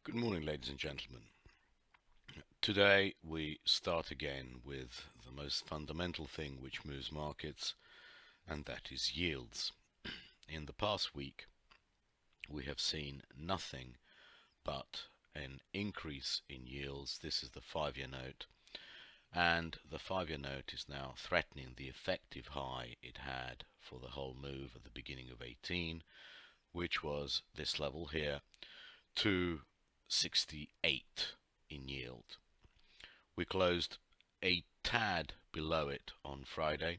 Good morning, ladies and gentlemen. Today we start again with the most fundamental thing which moves markets, and that is yields. In the past week, we have seen nothing but an increase in yields. This is the 5-year note, and the 5-year note is now threatening the effective high it had for the whole move at the beginning of 18, which was this level here, 268 in yield. We closed a tad below it on Friday,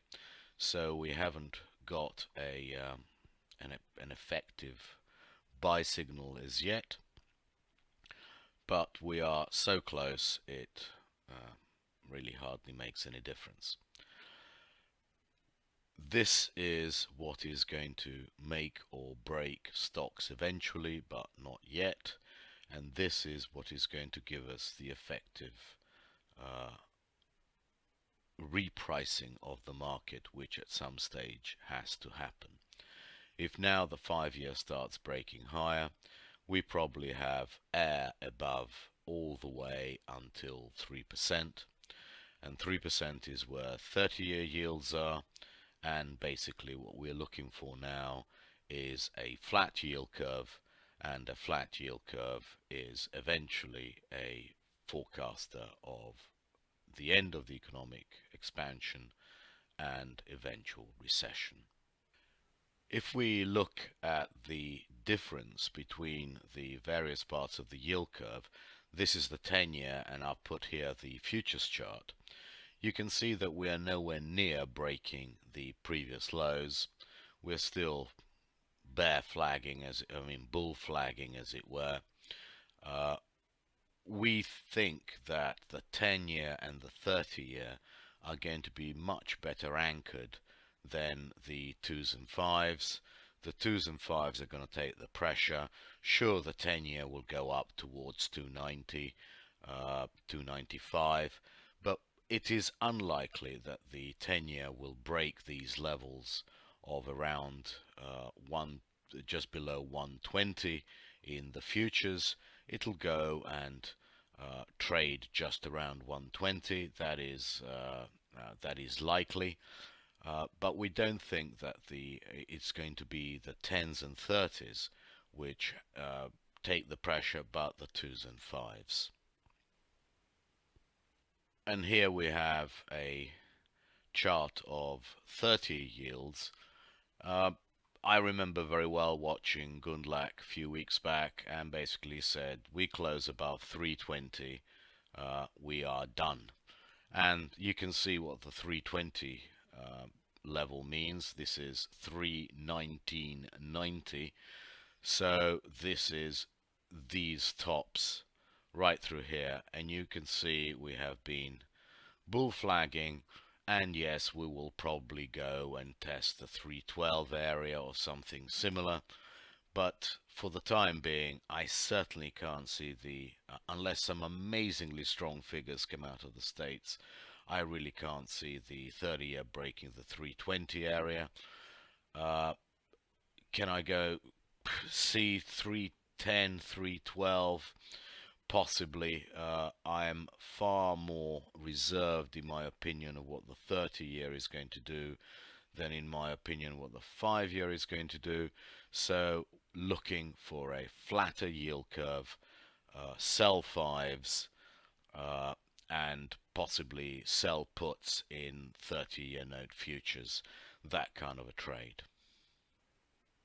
so we haven't got an effective buy signal as yet, but we are so close it really hardly makes any difference. This is what is going to make or break stocks eventually, but not yet, and this is what is going to give us the effective repricing of the market, which at some stage has to happen. If now the 5-year starts breaking higher, we probably have air above all the way until 3%, and 3% is where 30-year yields are, and basically what we're looking for now is a flat yield curve, and a flat yield curve is eventually a forecaster of the end of the economic expansion and eventual recession. If we look at the difference between the various parts of the yield curve, this is the 10-year, and I've put here the futures chart. You can see that we are nowhere near breaking the previous lows. We're still bull flagging, as it were. We think that the 10-year and the 30-year are going to be much better anchored than the 2s and 5s. The 2s and 5s are going to take the pressure. Sure, the 10-year will go up towards 290, 295, but it is unlikely that the 10-year will break these levels of around just below 120 in the futures. It'll go and trade just around 120. That is likely, but we don't think that it's going to be the 10s and 30s which take the pressure, but the 2s and 5s. And here we have a chart of 30 yields. I remember very well watching Gundlach a few weeks back, and basically said we close above 320, we are done. And you can see what the 320 level means. This is 319.90. So this is these tops right through here, and you can see we have been bull flagging, and yes, we will probably go and test the 312 area or something similar, but for the time being I certainly can't see unless some amazingly strong figures come out of the States, I really can't see the 30-year breaking the 320 area. Can I go see 310, 312? Possibly. I am far more reserved in my opinion of what the 30-year is going to do than in my opinion what the 5-year is going to do. So looking for a flatter yield curve, sell 5s, and possibly sell puts in 30-year note futures, that kind of a trade.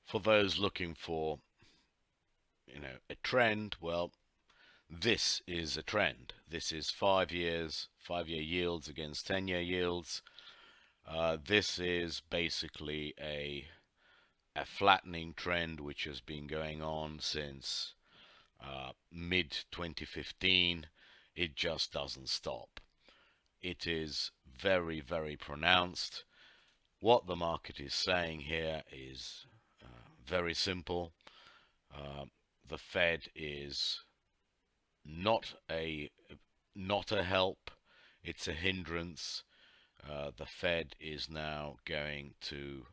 For those looking for a trend, well, this is a trend. This is 5-year yields against 10-year yields. This is basically a flattening trend which has been going on since mid 2015. It just doesn't stop. It is very, very pronounced. What the market is saying here is very simple. The Fed is not a help, it's a hindrance. The Fed is now going to,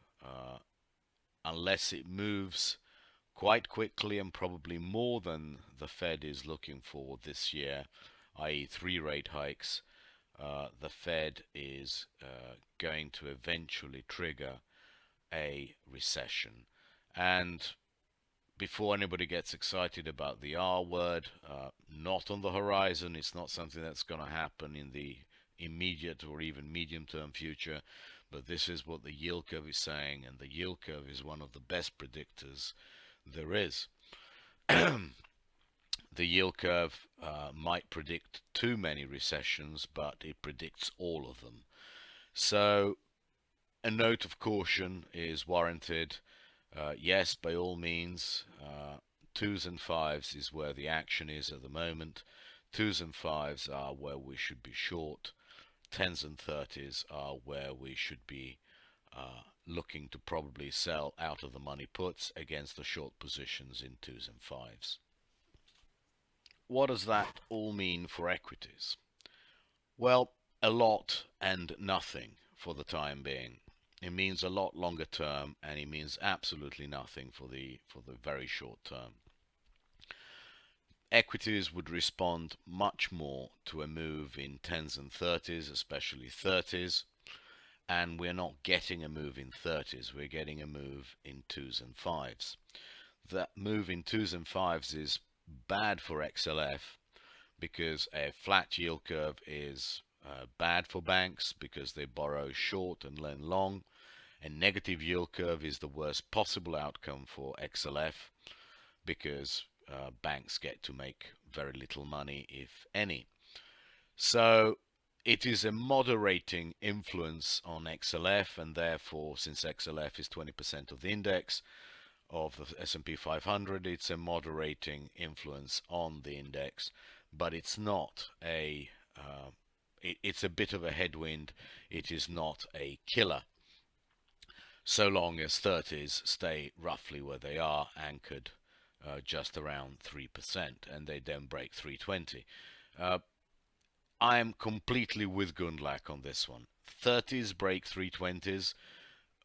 unless it moves quite quickly and probably more than the Fed is looking for this year, i.e. 3 rate hikes. The Fed is going to eventually trigger a recession. And before anybody gets excited about the R word, not on the horizon. It's not something that's going to happen in the immediate or even medium-term future. But this is what the yield curve is saying, and the yield curve is one of the best predictors there is. The yield curve might predict too many recessions, but it predicts all of them. So a note of caution is warranted. Yes, by all means, twos and fives is where the action is at the moment. Twos and fives are where we should be short. Tens and thirties are where we should be looking to probably sell out of the money puts against the short positions in twos and fives. What does that all mean for equities? Well, a lot and nothing for the time being. It means a lot longer term, and it means absolutely nothing for the very short term. Equities would respond much more to a move in tens and thirties, especially thirties, and we're not getting a move in thirties, we're getting a move in twos and fives. That move in twos and fives is bad for XLF because a flat yield curve is bad for banks because they borrow short and lend long. A negative yield curve is the worst possible outcome for XLF because banks get to make very little money, if any. So it is a moderating influence on XLF, and therefore, since XLF is 20% of the index of the S&P 500, it's a moderating influence on the index, but it's not a it's a bit of a headwind. It is not a killer, so long as 30s stay roughly where they are, anchored just around 3%, and they don't break 320. I'm completely with Gundlach on this one. 30s break 320s,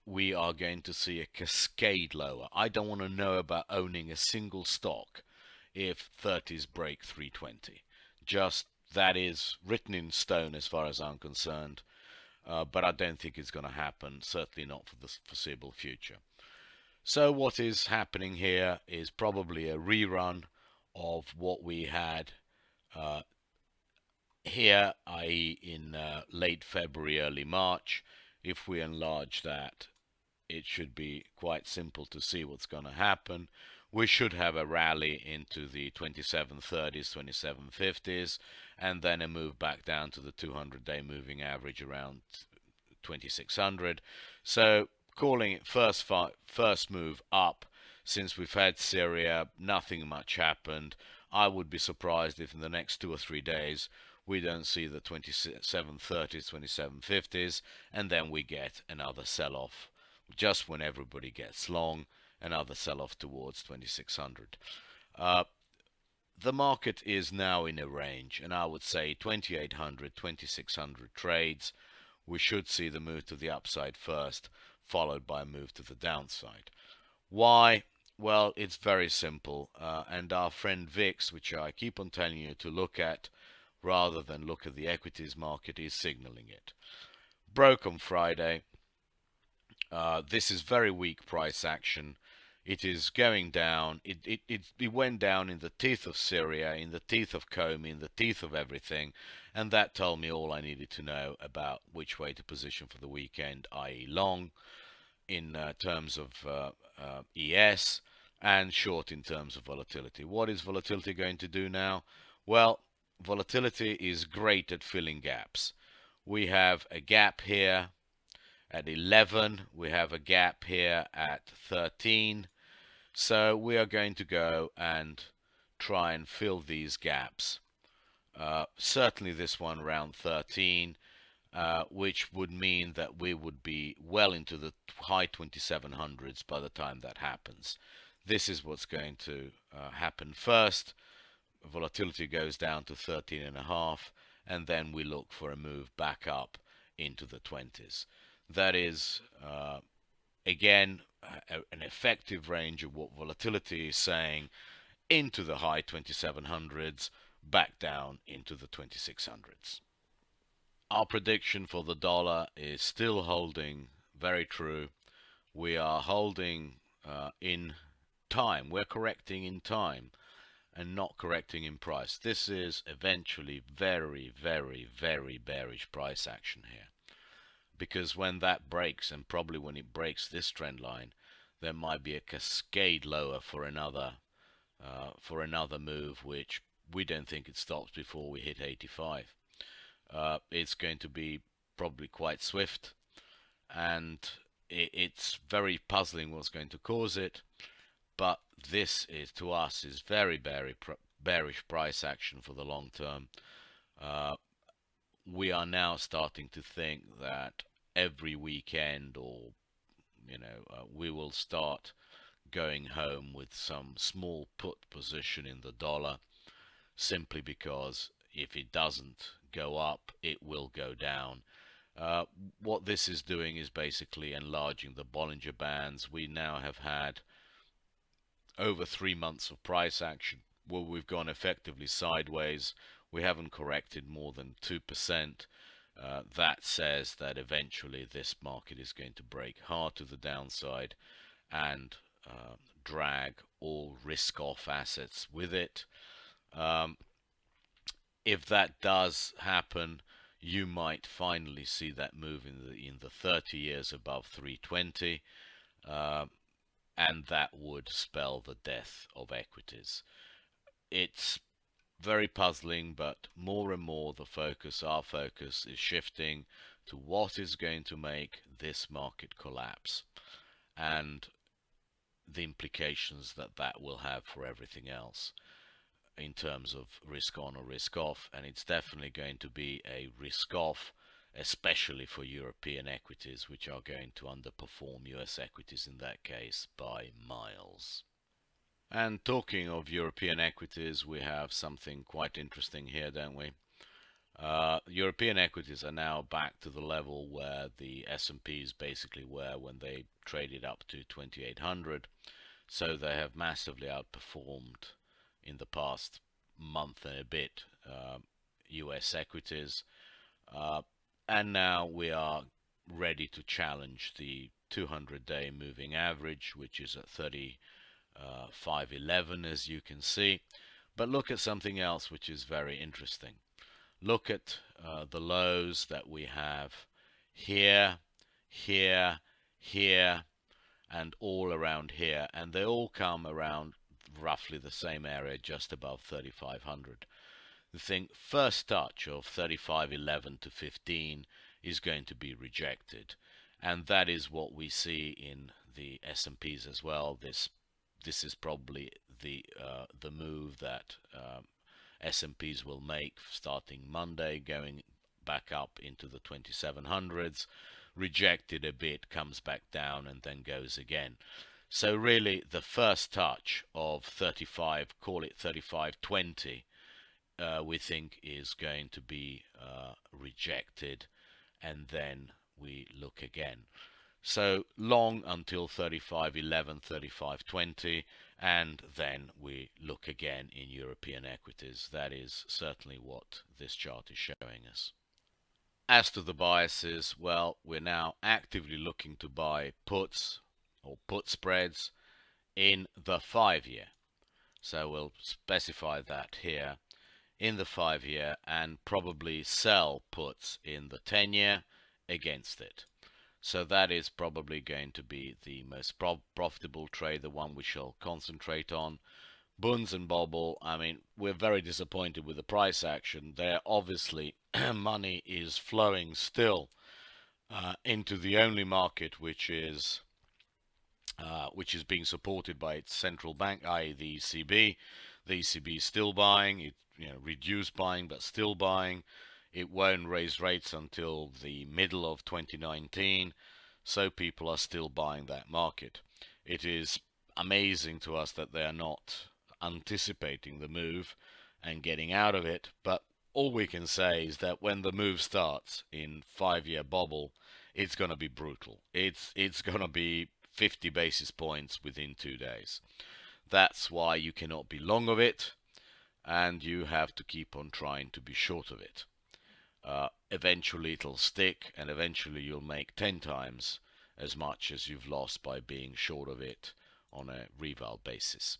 we are going to see a cascade lower. I don't want to know about owning a single stock if 30s break 320. Just that is written in stone as far as I'm concerned. But I don't think it's going to happen, certainly not for the foreseeable future. So what is happening here is probably a rerun of what we had here, i.e. in late February, early March. If we enlarge that, it should be quite simple to see what's going to happen. We should have a rally into the 2730s, 2750s, and then a move back down to the 200-day moving average around 2600. So calling it first move up. Since we've had Syria, nothing much happened. I would be surprised if in the next 2 or 3 days we don't see the 2730s, 2750s, and then we get another sell-off just when everybody gets long, another sell-off towards 2600. The market is now in a range, and I would say 2800, 2600 trades. We should see the move to the upside first, followed by a move to the downside. Why? Well, it's very simple, and our friend VIX, which I keep on telling you to look at rather than look at the equities market, is signaling it. Broke on Friday. This is very weak price action. It is going down. It went down in the teeth of Syria, in the teeth of Comey, in the teeth of everything, and that told me all I needed to know about which way to position for the weekend, i.e. long in terms of ES, and short in terms of volatility. What is volatility going to do now? Well, volatility is great at filling gaps. We have a gap here at 11. We have a gap here at 13. So we are going to go and try and fill these gaps. Certainly this one around 13, which would mean that we would be well into the high 2700s by the time that happens. This is what's going to happen first. Volatility goes down to 13.5, and then we look for a move back up into the 20s. That is again, an effective range of what volatility is saying, into the high 2700s, back down into the 2600s. Our prediction for the dollar is still holding very true. We are holding in time. We're correcting in time and not correcting in price. This is eventually very, very, very bearish price action here. Because when that breaks, and probably when it breaks this trend line, there might be a cascade lower for another move, which we don't think it stops before we hit 85. It's going to be probably quite swift, and it's very puzzling what's going to cause it. But this is, to us, is very bearish price action for the long term. We are now starting to think that every weekend, or we will start going home with some small put position in the dollar, simply because if it doesn't go up, it will go down. What this is doing is basically enlarging the Bollinger Bands. We now have had over 3 months of price action where we've gone effectively sideways. We haven't corrected more than 2%. That says that eventually this market is going to break hard to the downside and drag all risk-off assets with it. If that does happen, you might finally see that move in the 30 years above 320, and that would spell the death of equities. It's very puzzling, but more and more our focus is shifting to what is going to make this market collapse, and the implications that that will have for everything else in terms of risk on or risk off. And it's definitely going to be a risk off, especially for European equities, which are going to underperform US equities in that case by miles. And talking of European equities, we have something quite interesting here, don't we? European equities are now back to the level where the S&Ps basically were when they traded up to 2800. So they have massively outperformed in the past month and a bit US equities. And now we are ready to challenge the 200-day moving average, which is at 35.11, as you can see. But look at something else which is very interesting. Look at the lows that we have here, here, here, and all around here, and they all come around roughly the same area, just above 3500. The first touch of 35.11 to 15 is going to be rejected, and that is what we see in the S&Ps as well. This is probably the move that S&Ps will make starting Monday, going back up into the 2700s, rejected a bit, comes back down, and then goes again. So really the first touch of 35, call it 35.20, we think is going to be rejected, and then we look again. So long until 35.11, 35.20, and then we look again in European equities. That is certainly what this chart is showing us. As to the biases, well, we're now actively looking to buy puts or put spreads in the 5-year. So we'll specify that here in the 5-year, and probably sell puts in the 10-year against it. So that is probably going to be the most profitable trade, the one we shall concentrate on. Bunds and Bobble, I mean, we're very disappointed with the price action. There obviously money is flowing still into the only market which is being supported by its central bank, i.e. the ECB. The ECB is still buying, it reduced buying, but still buying. It won't raise rates until the middle of 2019, so people are still buying that market. It is amazing to us that they are not anticipating the move and getting out of it, but all we can say is that when the move starts in 5-year bobble, it's going to be brutal. It's going to be 50 basis points within 2 days. That's why you cannot be long of it, and you have to keep on trying to be short of it. Eventually it'll stick, and eventually you'll make 10 times as much as you've lost by being short of it on a reval basis.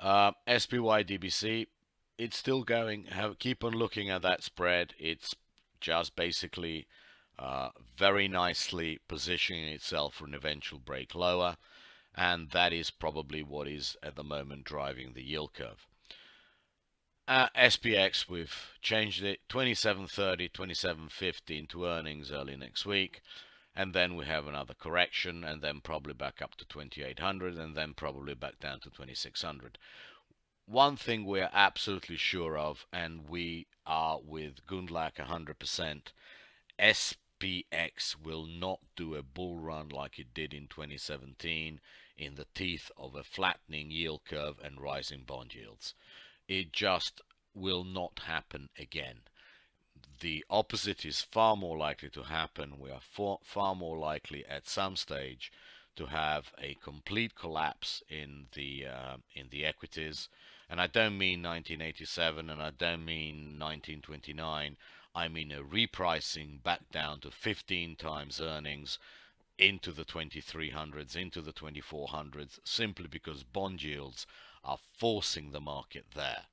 SPY DBC, it's still going. Keep on looking at that spread. It's just basically very nicely positioning itself for an eventual break lower, and that is probably what is at the moment driving the yield curve. SPX, we've changed it 27.30, 27.50 into earnings early next week, and then we have another correction, and then probably back up to 2800, and then probably back down to 2600. One thing we're absolutely sure of, and we are with Gundlach 100%, SPX will not do a bull run like it did in 2017 in the teeth of a flattening yield curve and rising bond yields. It just will not happen again. The opposite is far more likely to happen. We are far more likely at some stage to have a complete collapse in the equities. And I don't mean 1987, and I don't mean 1929. I mean a repricing back down to 15 times earnings into the 2300s, into the 2400s, simply because bond yields are forcing the market there.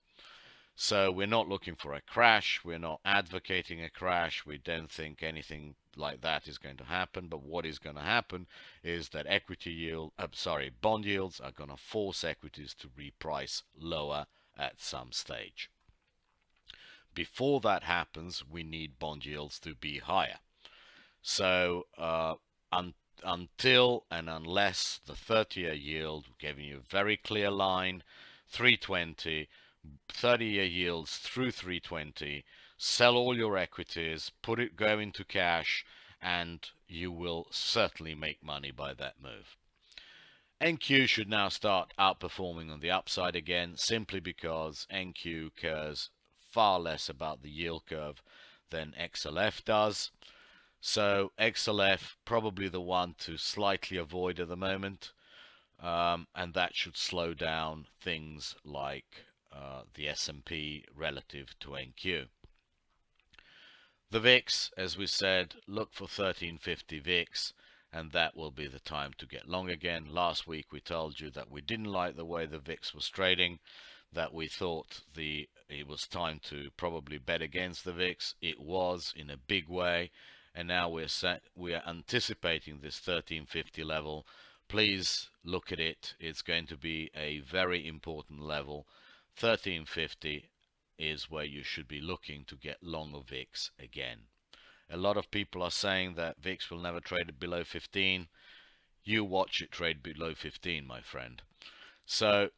So we're not looking for a crash. We're not advocating a crash. We don't think anything like that is going to happen. But what is going to happen is that bond yields are going to force equities to reprice lower at some stage. Before that happens, we need bond yields to be higher. So until and unless the 30-year yield, giving you a very clear line, 320, 30-year yields through 320, sell all your equities, go into cash, and you will certainly make money by that move. NQ should now start outperforming on the upside again, simply because NQ cares far less about the yield curve than XLF does. So XLF probably the one to slightly avoid at the moment, and that should slow down things like the S&P relative to NQ. The VIX, as we said, look for 1350 VIX, and that will be the time to get long again. Last week we told you that we didn't like the way the VIX was trading, that we thought it was time to probably bet against the VIX. It was in a big way, and now we are anticipating this 1350 level. Please look at it. It's going to be a very important level. 1350 is where you should be looking to get long of VIX again. A lot of people are saying that VIX will never trade below 15. You watch it trade below 15, my friend. So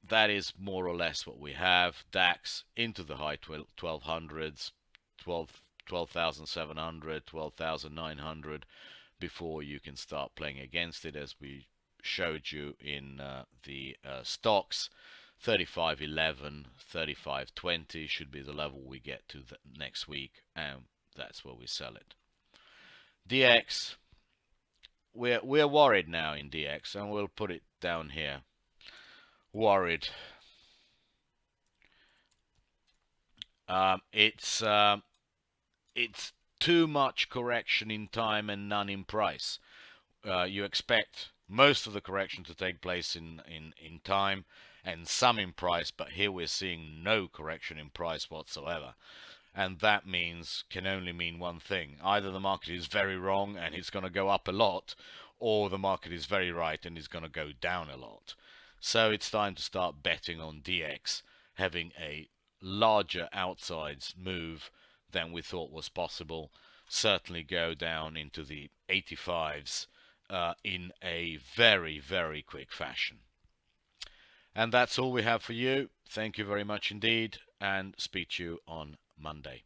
that is more or less what we have. DAX into the high 1200s, 12,700, 12,900 before you can start playing against it, as we showed you in the stocks. 35.11, 35.20 should be the level we get to next week, and that's where we sell it. DX, we're worried now in DX, and we'll put it down here. Worried. It's too much correction in time and none in price. You expect most of the correction to take place in time and some in price, but here we're seeing no correction in price whatsoever. And that can only mean one thing. Either the market is very wrong and it's going to go up a lot, or the market is very right and it's going to go down a lot. So it's time to start betting on DX having a larger outsides move than we thought was possible. Certainly go down into the 85s in a very, very quick fashion. And that's all we have for you. Thank you very much indeed, and speak to you on Monday.